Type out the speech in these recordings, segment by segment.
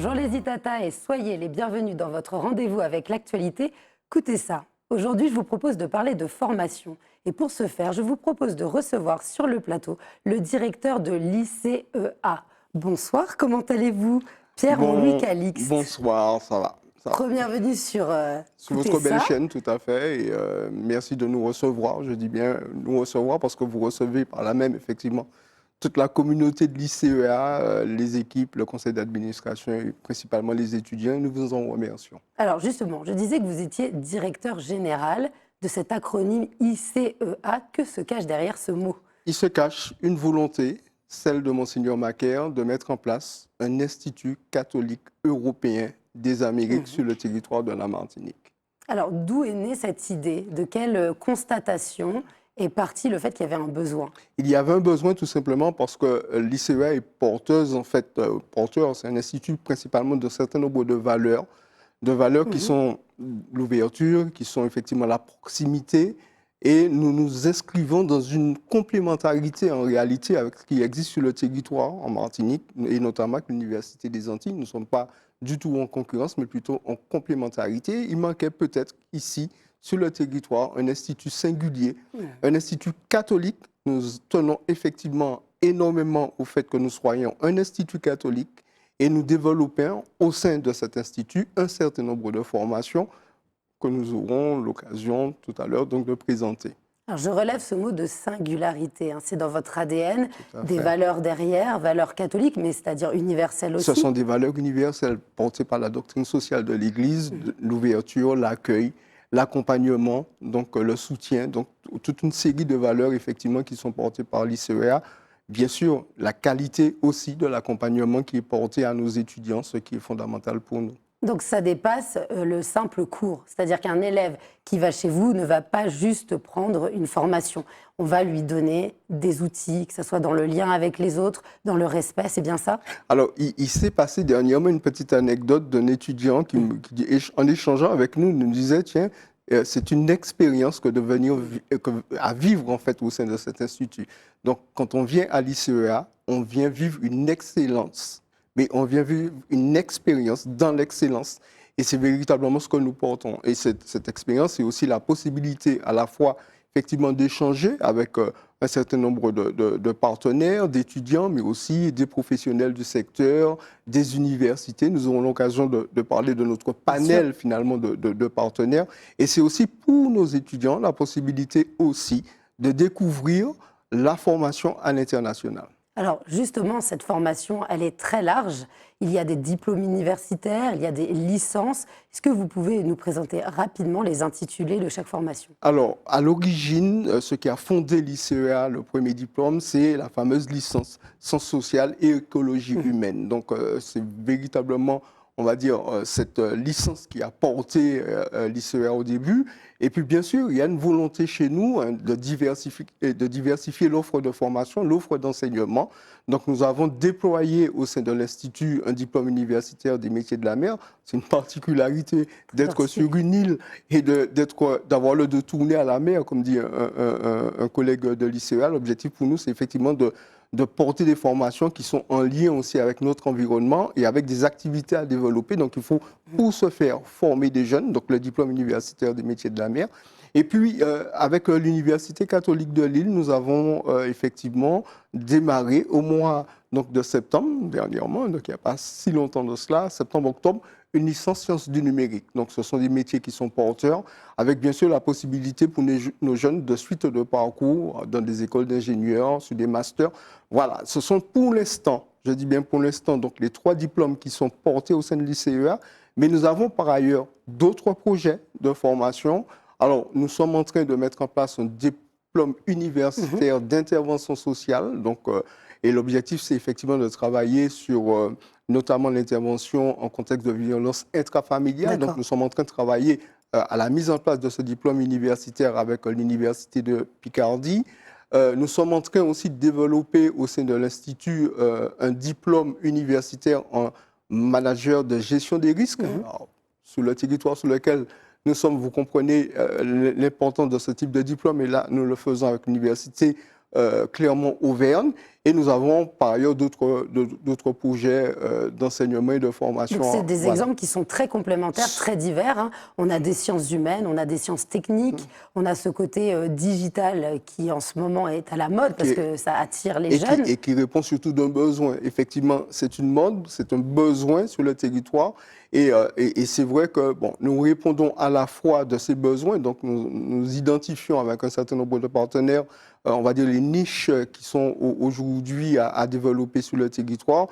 Bonjour les Itata et soyez les bienvenus dans votre rendez-vous avec l'actualité. Écoutez ça, aujourd'hui je vous propose de parler de formation. Et pour ce faire, je vous propose de recevoir sur le plateau le directeur de l'ICEA. Bonsoir, comment allez-vous? Pierre-Henri Calixte. Bonsoir, ça va. Bienvenue sur Sur Écoutez votre belle ça. chaîne, tout à fait. Et merci de nous recevoir. Je dis bien nous recevoir parce que vous recevez par là même, effectivement, toute la communauté de l'ICEA, les équipes, le conseil d'administration et principalement les étudiants. Nous vous en remercions. Alors justement, je disais que vous étiez directeur général de cet acronyme ICEA. Que se cache derrière ce mot? Il se cache une volonté, celle de Monseigneur Macaire, de mettre en place un institut catholique européen des Amériques sur le territoire de la Martinique. Alors, d'où est née cette idée? De quelle constatation est parti le fait qu'il y avait un besoin? Il y avait un besoin tout simplement parce que l'ICEA est porteuse, en fait, porteur, c'est un institut principalement d'un certain nombre de valeurs qui sont l'ouverture, qui sont effectivement la proximité, et nous nous inscrivons dans une complémentarité en réalité avec ce qui existe sur le territoire en Martinique, et notamment avec l'Université des Antilles. Nous ne sommes pas du tout en concurrence, mais plutôt en complémentarité. Il manquait peut-être ici, sur le territoire, un institut singulier, un institut catholique. Nous tenons effectivement énormément au fait que nous soyons un institut catholique et nous développons au sein de cet institut un certain nombre de formations que nous aurons l'occasion tout à l'heure donc de présenter. Alors, je relève ce mot de singularité. C'est dans votre ADN, des fait. valeurs derrière, valeurs catholiques, mais c'est-à-dire universelles aussi. Ce sont des valeurs universelles portées par la doctrine sociale de l'Église, l'ouverture, l'accueil, l'accompagnement, donc le soutien, donc toute une série de valeurs effectivement qui sont portées par l'ICEA. Bien sûr, la qualité aussi de l'accompagnement qui est porté à nos étudiants, ce qui est fondamental pour nous. Donc ça dépasse le simple cours. C'est-à-dire qu'un élève qui va chez vous ne va pas juste prendre une formation. On va lui donner des outils, que ce soit dans le lien avec les autres, dans le respect, c'est bien ça? Alors, il s'est passé dernièrement une petite anecdote d'un étudiant qui, en échangeant avec nous, nous disait, tiens, c'est une expérience que de venir à vivre en fait au sein de cet institut. Donc, quand on vient à l'ICEA, on vient vivre une excellence, mais on vient vivre une expérience dans l'excellence. Et c'est véritablement ce que nous portons. Et cette expérience, c'est aussi la possibilité à la fois effectivement d'échanger avec un certain nombre de partenaires, d'étudiants, mais aussi des professionnels du secteur, des universités. Nous aurons l'occasion de parler de notre panel finalement de partenaires. Et c'est aussi pour nos étudiants la possibilité aussi de découvrir la formation à l'international. Alors justement, cette formation, elle est très large. Il y a des diplômes universitaires, il y a des licences. Est-ce que vous pouvez nous présenter rapidement les intitulés de chaque formation? Alors, à l'origine, ce qui a fondé l'ICEA, le premier diplôme, c'est la fameuse licence sciences sociales et écologie humaine. Donc, c'est véritablement, on va dire, cette licence qui a porté l'ICEA au début. Et puis, bien sûr, il y a une volonté chez nous de diversifier l'offre de formation, l'offre d'enseignement. Donc, nous avons déployé au sein de l'Institut un diplôme universitaire des métiers de la mer. C'est une particularité d'être sur une île et d'avoir le de tourner à la mer, comme dit un collègue de l'ICEA. L'objectif pour nous, c'est effectivement de porter des formations qui sont en lien aussi avec notre environnement et avec des activités à développer. Donc, il faut, pour ce faire, former des jeunes, donc le diplôme universitaire des métiers de la mer. Et puis, avec l'Université catholique de Lille, nous avons effectivement démarré au mois donc, de septembre, dernièrement, donc il n'y a pas si longtemps de cela, septembre-octobre, une licence sciences du numérique. Donc, ce sont des métiers qui sont porteurs, avec bien sûr la possibilité pour nos jeunes de suite de parcours dans des écoles d'ingénieurs, sur des masters. Voilà, ce sont pour l'instant, je dis bien pour l'instant, donc les 3 diplômes qui sont portés au sein de l'ICEA, mais nous avons par ailleurs d'autres projets de formation. Alors, nous sommes en train de mettre en place un diplôme universitaire d'intervention sociale. Donc, et l'objectif, c'est effectivement de travailler sur notamment l'intervention en contexte de violence intrafamiliale. Donc, nous sommes en train de travailler à la mise en place de ce diplôme universitaire avec l'Université de Picardie. Nous sommes en train aussi de développer au sein de l'Institut un diplôme universitaire en manager de gestion des risques. Alors, sur le territoire sur lequel nous sommes, vous comprenez l'importance de ce type de diplôme, et là, nous le faisons avec l'Université Clermont-Auvergne. Et nous avons par ailleurs d'autres projets d'enseignement et de formation. Donc, c'est des exemples qui sont très complémentaires, très divers, hein. On a des sciences humaines, on a des sciences techniques, on a ce côté digital qui en ce moment est à la mode parce que ça attire les jeunes. Et qui répond surtout d'un besoin. Effectivement, c'est une mode, c'est un besoin sur le territoire. Et c'est vrai que nous répondons à la fois de ces besoins, donc nous identifions avec un certain nombre de partenaires, on va dire les niches qui sont aujourd'hui à développer sur le territoire.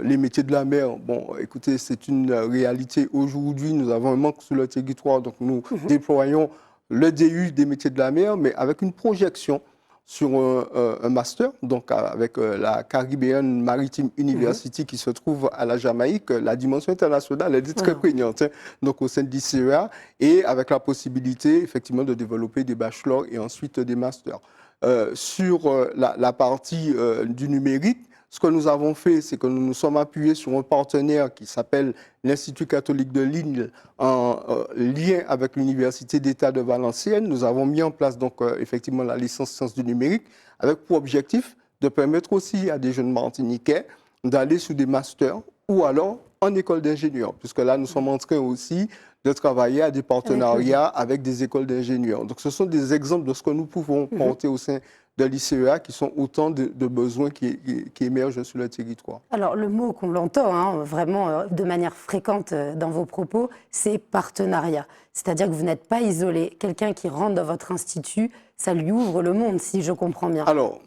Les métiers de la mer, écoutez, c'est une réalité aujourd'hui. Nous avons un manque sur le territoire, donc nous déployons le DU des métiers de la mer, mais avec une projection sur un master, donc avec la Caribbean Maritime University qui se trouve à la Jamaïque. La dimension internationale, elle est très prégnante, hein, donc au sein de l'ICEA, et avec la possibilité effectivement de développer des bachelors et ensuite des masters. Sur la partie du numérique, ce que nous avons fait, c'est que nous nous sommes appuyés sur un partenaire qui s'appelle l'Institut catholique de Lille, en lien avec l'Université d'État de Valenciennes. Nous avons mis en place donc effectivement la licence sciences du numérique, avec pour objectif de permettre aussi à des jeunes Martiniquais d'aller sur des masters ou alors en école d'ingénieur, puisque là nous sommes en train aussi de travailler à des partenariats avec des écoles d'ingénieurs. Donc ce sont des exemples de ce que nous pouvons porter au sein de l'ICEA, qui sont autant de besoins qui émergent sur le territoire. Alors le mot qu'on l'entend vraiment de manière fréquente dans vos propos, c'est partenariat. C'est-à-dire que vous n'êtes pas isolé. Quelqu'un qui rentre dans votre institut, ça lui ouvre le monde, si je comprends bien. Alors,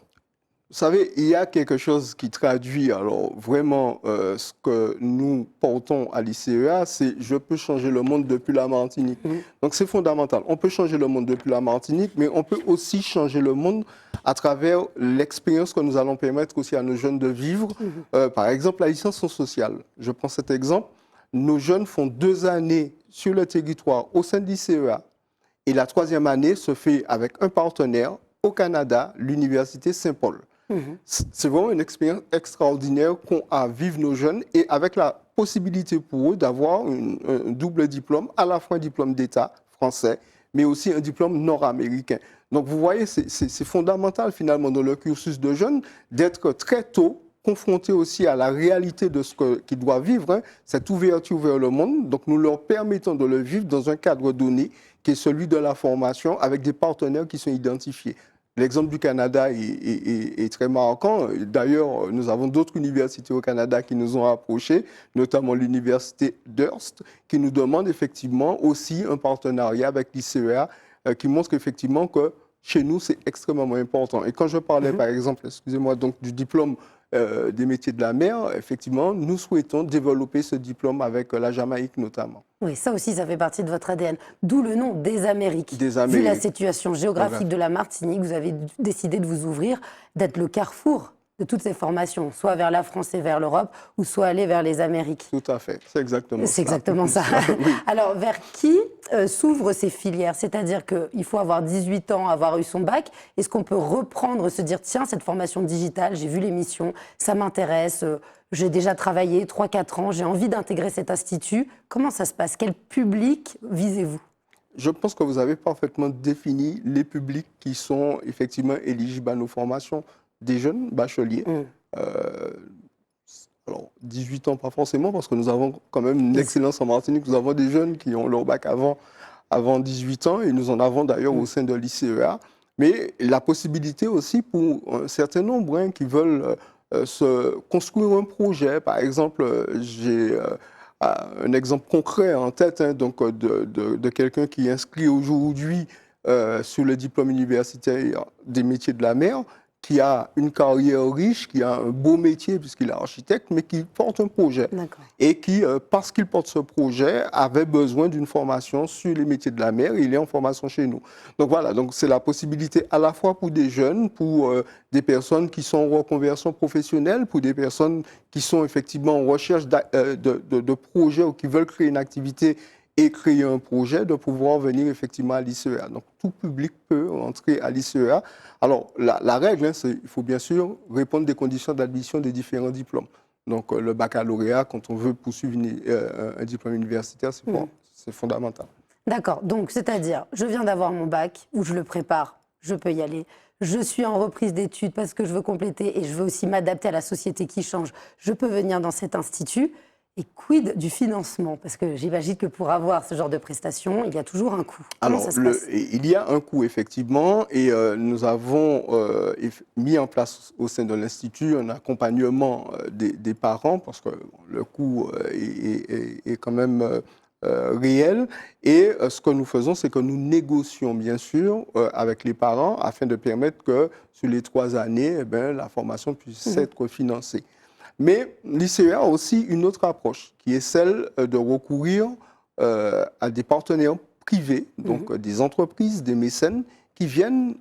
vous savez, il y a quelque chose qui traduit vraiment ce que nous portons à l'ICEA, c'est « je peux changer le monde depuis la Martinique ». Donc c'est fondamental. On peut changer le monde depuis la Martinique, mais on peut aussi changer le monde à travers l'expérience que nous allons permettre aussi à nos jeunes de vivre. Par exemple, la licence sociale. Je prends cet exemple. Nos jeunes font 2 années sur le territoire au sein de l'ICEA, et la 3e année se fait avec un partenaire au Canada, l'Université Saint-Paul. C'est vraiment une expérience extraordinaire qu'ont à vivre nos jeunes, et avec la possibilité pour eux d'avoir un double diplôme, à la fois un diplôme d'État français, mais aussi un diplôme nord-américain. Donc vous voyez, c'est fondamental finalement dans le cursus de jeunes d'être très tôt confrontés aussi à la réalité de ce qu'ils doivent vivre, hein, cette ouverture vers le monde. Donc nous leur permettons de le vivre dans un cadre donné qui est celui de la formation, avec des partenaires qui sont identifiés. L'exemple du Canada est très marquant. D'ailleurs, nous avons d'autres universités au Canada qui nous ont approchés, notamment l'université d'Hearst, qui nous demande effectivement aussi un partenariat avec l'ICEA, qui montre effectivement que chez nous, c'est extrêmement important. Et quand je parlais, par exemple, excusez-moi, donc du diplôme des métiers de la mer, effectivement, nous souhaitons développer ce diplôme avec la Jamaïque notamment. Oui, ça aussi, ça fait partie de votre ADN. D'où le nom des Amériques. Des Amériques. Vu la situation géographique de la Martinique, vous avez décidé de vous ouvrir, d'être le carrefour de toutes ces formations, soit vers la France et vers l'Europe, ou soit aller vers les Amériques. Tout à fait, c'est exactement ça. C'est exactement ça. Oui. Alors, vers qui s'ouvrent ces filières? C'est-à-dire qu'il faut avoir 18 ans, avoir eu son bac. Est-ce qu'on peut reprendre, se dire, tiens, cette formation digitale, j'ai vu l'émission, ça m'intéresse, j'ai déjà travaillé 3-4 ans, j'ai envie d'intégrer cet institut. Comment ça se passe? Quel public visez-vous? Je pense que vous avez parfaitement défini les publics qui sont effectivement éligibles à nos formations. Des jeunes bacheliers. Alors, 18 ans, pas forcément, parce que nous avons quand même une excellence en Martinique. Nous avons des jeunes qui ont leur bac avant 18 ans, et nous en avons d'ailleurs au sein de l'ICEA. Mais la possibilité aussi pour un certain nombre qui veulent se construire un projet. Par exemple, j'ai un exemple concret en tête, donc de quelqu'un qui est inscrit aujourd'hui sur le diplôme universitaire des métiers de la mer, qui a une carrière riche, qui a un beau métier puisqu'il est architecte, mais qui porte un projet. Et qui, parce qu'il porte ce projet, avait besoin d'une formation sur les métiers de la mer, et il est en formation chez nous. Donc voilà, donc c'est la possibilité à la fois pour des jeunes, pour des personnes qui sont en reconversion professionnelle, pour des personnes qui sont effectivement en recherche de projets ou qui veulent créer une activité et créer un projet, de pouvoir venir effectivement à l'ICEA. Donc tout public peut entrer à l'ICEA. Alors la règle, c'est qu'il faut bien sûr répondre des conditions d'admission des différents diplômes. Donc le baccalauréat, quand on veut poursuivre un diplôme universitaire, c'est fondamental. D'accord, donc c'est-à-dire, je viens d'avoir mon bac, ou je le prépare, je peux y aller. je suis en reprise d'études parce que je veux compléter et je veux aussi m'adapter à la société qui change, je peux venir dans cet institut. Et quid du financement? Parce que j'imagine que pour avoir ce genre de prestations, il y a toujours un coût. Comment ça se passe? Il y a un coût, effectivement, et nous avons mis en place au sein de l'Institut un accompagnement des parents, parce que le coût est quand même réel. Et ce que nous faisons, c'est que nous négocions, bien sûr, avec les parents, afin de permettre que, sur les 3 années, eh bien, la formation puisse être financée. Mais l'ICEA a aussi une autre approche, qui est celle de recourir à des partenaires privés, donc des entreprises, des mécènes, qui viennent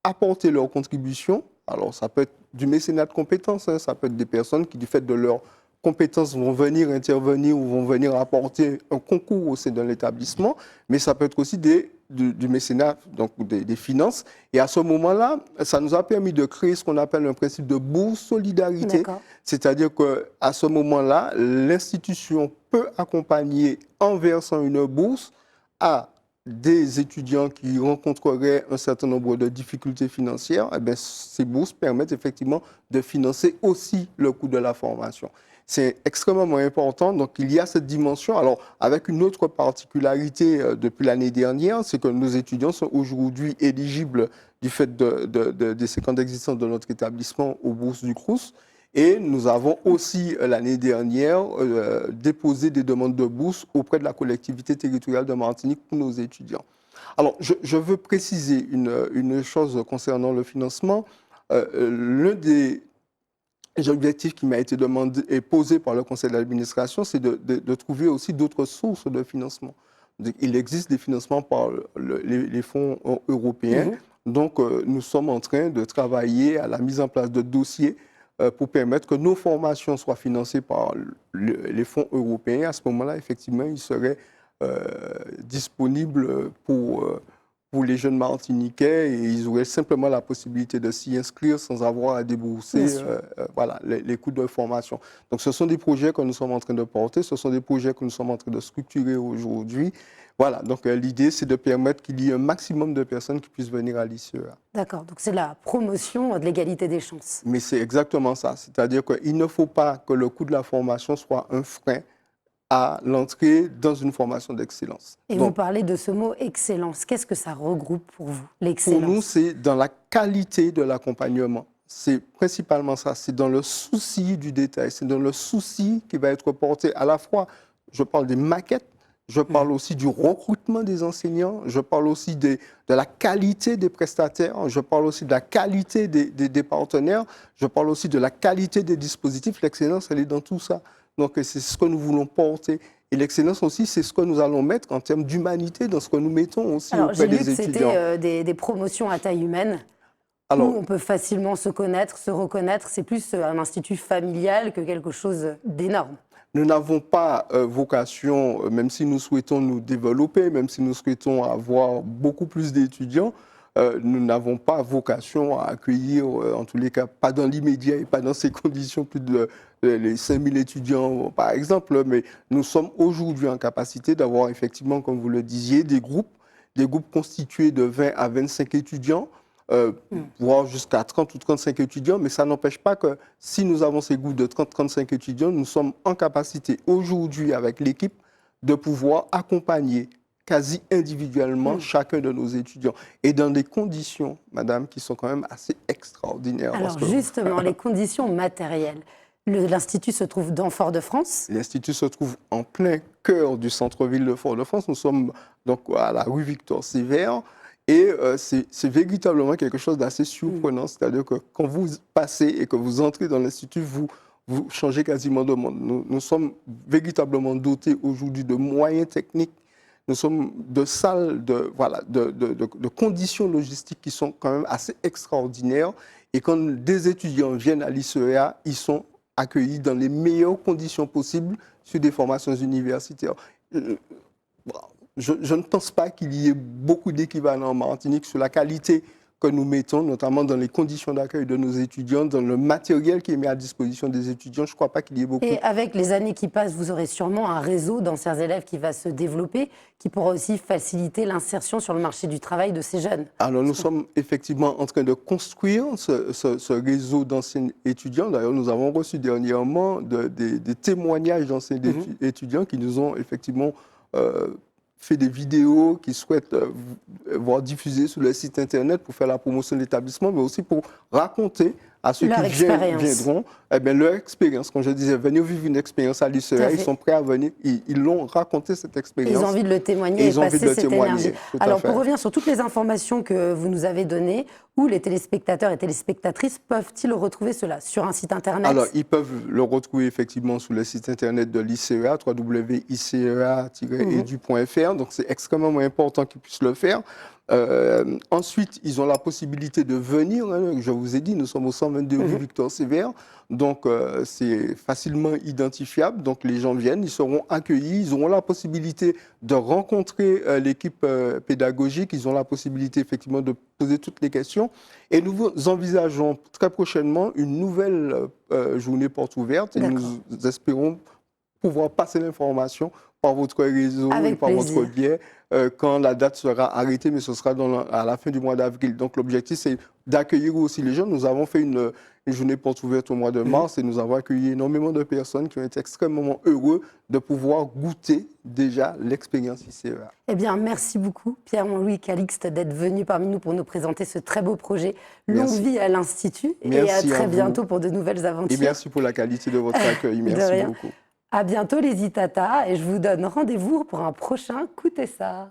apporter leur contribution. Alors, ça peut être du mécénat de compétences, hein, ça peut être des personnes qui, du fait de leurs compétences, vont venir intervenir ou vont venir apporter un concours au sein de l'établissement, mais ça peut être aussi du mécénat, donc des finances. Et à ce moment-là, ça nous a permis de créer ce qu'on appelle un principe de bourse solidarité. C'est-à-dire qu'à ce moment-là, l'institution peut accompagner en versant une bourse à des étudiants qui rencontreraient un certain nombre de difficultés financières. Eh bien, ces bourses permettent effectivement de financer aussi le coût de la formation. C'est extrêmement important. Donc, il y a cette dimension. Alors, avec une autre particularité depuis l'année dernière, c'est que nos étudiants sont aujourd'hui éligibles du fait des 5 ans d'existence de notre établissement aux bourses du Crous. Et nous avons aussi, l'année dernière, déposé des demandes de bourse auprès de la collectivité territoriale de Martinique pour nos étudiants. Alors, je veux préciser une chose concernant le financement. L'un des objectifs qui m'a été demandé et posé par le conseil d'administration, c'est de trouver aussi d'autres sources de financement. Il existe des financements par les fonds européens. Donc, nous sommes en train de travailler à la mise en place de dossiers pour permettre que nos formations soient financées par les fonds européens. À ce moment-là, effectivement, ils seraient disponibles pour les jeunes Martiniquais et ils auraient simplement la possibilité de s'y inscrire sans avoir à débourser voilà, les coûts de formation. Donc, ce sont des projets que nous sommes en train de porter, ce sont des projets que nous sommes en train de structurer aujourd'hui. Voilà, donc l'idée, c'est de permettre qu'il y ait un maximum de personnes qui puissent venir à l'ICEA. D'accord, donc c'est la promotion de l'égalité des chances. Mais c'est exactement ça, c'est-à-dire qu'il ne faut pas que le coût de la formation soit un frein à l'entrée dans une formation d'excellence. Et donc, vous parlez de ce mot excellence. Qu'est-ce que ça regroupe pour vous, l'excellence? Pour nous, c'est dans la qualité de l'accompagnement. C'est principalement ça, c'est dans le souci du détail, c'est dans le souci qui va être porté à la fois, je parle des maquettes, je parle aussi du recrutement des enseignants, je parle aussi de la qualité des prestataires, je parle aussi de la qualité des partenaires, je parle aussi de la qualité des dispositifs. L'excellence, elle est dans tout ça. Donc, c'est ce que nous voulons porter. Et l'excellence aussi, c'est ce que nous allons mettre en termes d'humanité dans ce que nous mettons aussi auprès des étudiants. J'ai lu que c'était des promotions à taille humaine. Alors, où on peut facilement se connaître, se reconnaître. C'est plus un institut familial que quelque chose d'énorme. Nous n'avons pas vocation, même si nous souhaitons nous développer, même si nous souhaitons avoir beaucoup plus d'étudiants, nous n'avons pas vocation à accueillir, en tous les cas, pas dans l'immédiat et pas dans ces conditions, plus de les 5000 étudiants, par exemple. Mais nous sommes aujourd'hui en capacité d'avoir effectivement, comme vous le disiez, des groupes constitués de 20 à 25 étudiants, voire jusqu'à 30 ou 35 étudiants, mais ça n'empêche pas que si nous avons ces groupes de 30-35 étudiants, nous sommes en capacité aujourd'hui avec l'équipe de pouvoir accompagner quasi individuellement chacun de nos étudiants. Et dans des conditions, madame, qui sont quand même assez extraordinaires. Alors justement, les conditions matérielles. L'Institut se trouve dans Fort-de-France. L'Institut se trouve en plein cœur du centre-ville de Fort-de-France. Nous sommes donc à la rue Victor-Sévère. Et c'est véritablement quelque chose d'assez surprenant. C'est-à-dire que quand vous passez et que vous entrez dans l'Institut, vous changez quasiment de monde. Nous sommes véritablement dotés aujourd'hui de moyens techniques. Nous sommes de salles, de conditions logistiques qui sont quand même assez extraordinaires. Et quand des étudiants viennent à l'ICEA, ils sont accueillis dans les meilleures conditions possibles sur des formations universitaires. Je ne pense pas qu'il y ait beaucoup d'équivalents en Martinique sur la qualité que nous mettons, notamment dans les conditions d'accueil de nos étudiants, dans le matériel qui est mis à disposition des étudiants. Je ne crois pas qu'il y ait beaucoup. Et avec les années qui passent, vous aurez sûrement un réseau d'anciens élèves qui va se développer, qui pourra aussi faciliter l'insertion sur le marché du travail de ces jeunes. Alors, nous sommes effectivement en train de construire ce réseau d'anciens étudiants. D'ailleurs, nous avons reçu dernièrement des témoignages d'anciens étudiants qui nous ont effectivement fait des vidéos, qui souhaitent voir diffuser sur le site Internet pour faire la promotion de l'établissement, mais aussi pour raconter à ceux qui viendront leur expérience. Comme je disais, venir vivre une expérience à l'ICEA, ils sont prêts à venir, ils l'ont raconté cette expérience. Ils ont envie de le témoigner et passer cette énergie. Alors, pour revenir sur toutes les informations que vous nous avez données, où les téléspectateurs et téléspectatrices peuvent-ils retrouver cela? Sur un site Internet? Alors, ils peuvent le retrouver effectivement sur le site Internet de l'ICEA, www.icea-edu.fr. Donc, c'est extrêmement important qu'ils puissent le faire. Ensuite, ils ont la possibilité de venir. Je vous ai dit, nous sommes au 122 rue Victor Sévère. Donc, c'est facilement identifiable. Donc, les gens viennent, ils seront accueillis. Ils auront la possibilité de rencontrer l'équipe pédagogique. Ils ont la possibilité, effectivement, de poser toutes les questions. Et nous envisageons très prochainement une nouvelle journée porte ouverte. Et nous espérons pouvoir passer l'information par votre réseau et par votre biais quand la date sera arrêtée, mais ce sera à la fin du mois d'avril. Donc l'objectif, c'est d'accueillir aussi les jeunes. Nous avons fait une journée porte ouverte au mois de mars et nous avons accueilli énormément de personnes qui ont été extrêmement heureux de pouvoir goûter déjà l'expérience ICEA. Eh bien, merci beaucoup, Pierre-Louis Calixte, d'être venu parmi nous pour nous présenter ce très beau projet. Longue vie à l'Institut et à très bientôt pour de nouvelles aventures. Et merci pour la qualité de votre accueil. Merci beaucoup. À bientôt les Itata et je vous donne rendez-vous pour un prochain Coutez ça.